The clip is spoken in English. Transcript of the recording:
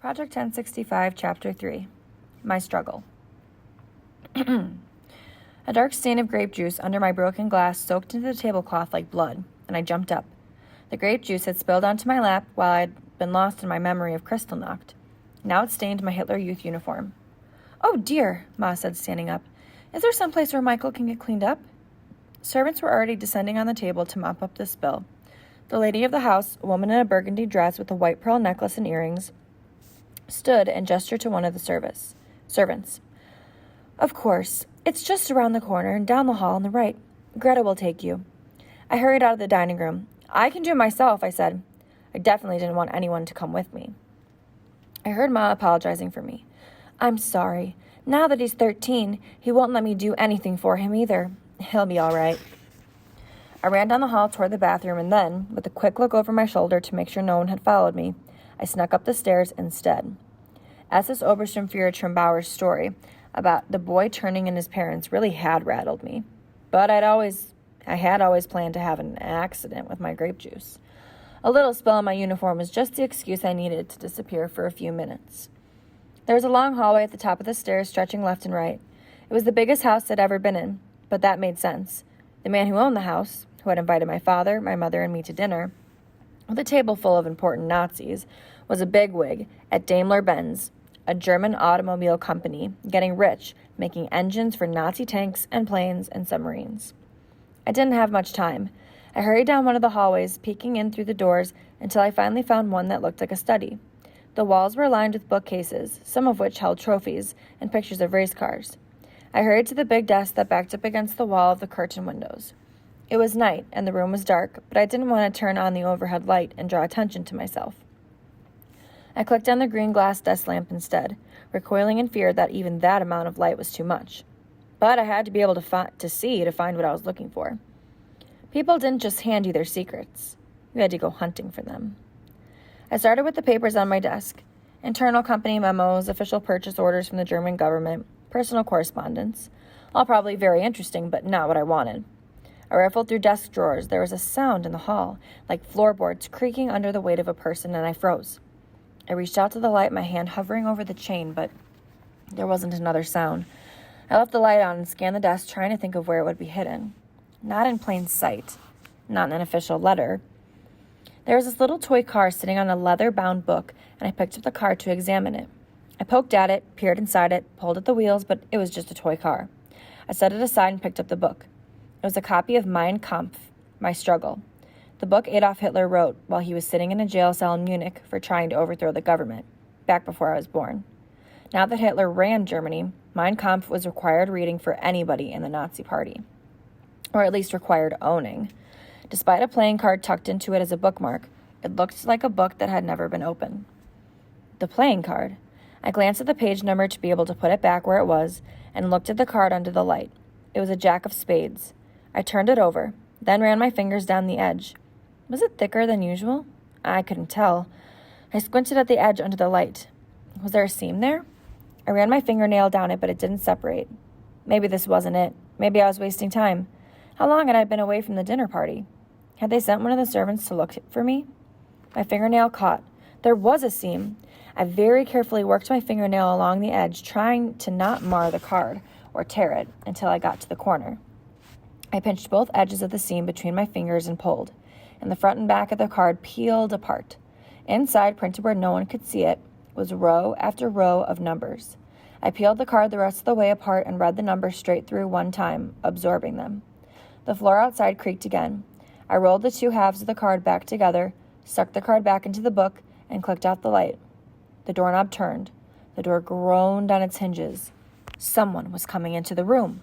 Project 1065, Chapter 3, My Struggle. A dark stain of grape juice under my broken glass soaked into the tablecloth like blood, and I jumped up. The grape juice had spilled onto my lap while I had been lost in my memory of Kristallnacht. Now it stained my Hitler Youth uniform. "Oh, dear," Ma said, standing up. "Is there some place where Michael can get cleaned up?" Servants were already descending on the table to mop up the spill. The lady of the house, a woman in a burgundy dress with a white pearl necklace and earrings, stood and gestured to one of the servants. "Of course. It's just around the corner and down the hall on the right. Greta will take you." I hurried out of the dining room. "I can do it myself," I said. I definitely didn't want anyone to come with me. I heard Ma apologizing for me. "I'm sorry. Now that he's 13, he won't let me do anything for him either. He'll be all right." I ran down the hall toward the bathroom and then, with a quick look over my shoulder to make sure no one had followed me, I snuck up the stairs instead. As this Obersturmführer Trumbauer's story about the boy turning in his parents really had rattled me. But I had always planned to have an accident with my grape juice. A little spill on my uniform was just the excuse I needed to disappear for a few minutes. There was a long hallway at the top of the stairs stretching left and right. It was the biggest house I'd ever been in, but that made sense. The man who owned the house, who had invited my father, my mother, and me to dinner, with a table full of important Nazis, was a bigwig at Daimler-Benz, a German automobile company, getting rich, making engines for Nazi tanks and planes and submarines. I didn't have much time. I hurried down one of the hallways, peeking in through the doors, until I finally found one that looked like a study. The walls were lined with bookcases, some of which held trophies and pictures of race cars. I hurried to the big desk that backed up against the wall of the curtained windows. It was night, and the room was dark, but I didn't want to turn on the overhead light and draw attention to myself. I clicked on the green glass desk lamp instead, recoiling in fear that even that amount of light was too much. But I had to be able to find what I was looking for. People didn't just hand you their secrets. You had to go hunting for them. I started with the papers on my desk. Internal company memos, official purchase orders from the German government, personal correspondence. All probably very interesting, but not what I wanted. I rifled through desk drawers. There was a sound in the hall, like floorboards creaking under the weight of a person, and I froze. I reached out to the light, my hand hovering over the chain, but there wasn't another sound. I left the light on and scanned the desk, trying to think of where it would be hidden. Not in plain sight. Not in an official letter. There was this little toy car sitting on a leather-bound book, and I picked up the car to examine it. I poked at it, peered inside it, pulled at the wheels, but it was just a toy car. I set it aside and picked up the book. It was a copy of Mein Kampf, My Struggle, the book Adolf Hitler wrote while he was sitting in a jail cell in Munich for trying to overthrow the government, back before I was born. Now that Hitler ran Germany, Mein Kampf was required reading for anybody in the Nazi Party, or at least required owning. Despite a playing card tucked into it as a bookmark, it looked like a book that had never been opened. The playing card. I glanced at the page number to be able to put it back where it was, and looked at the card under the light. It was a jack of spades. I turned it over, then ran my fingers down the edge. Was it thicker than usual? I couldn't tell. I squinted at the edge under the light. Was there a seam there? I ran my fingernail down it, but it didn't separate. Maybe this wasn't it. Maybe I was wasting time. How long had I been away from the dinner party? Had they sent one of the servants to look for me? My fingernail caught. There was a seam. I very carefully worked my fingernail along the edge, trying to not mar the card or tear it until I got to the corner. I pinched both edges of the seam between my fingers and pulled, and the front and back of the card peeled apart. Inside, printed where no one could see it, was row after row of numbers. I peeled the card the rest of the way apart and read the numbers straight through one time, absorbing them. The floor outside creaked again. I rolled the two halves of the card back together, stuck the card back into the book, and clicked out the light. The doorknob turned. The door groaned on its hinges. Someone was coming into the room.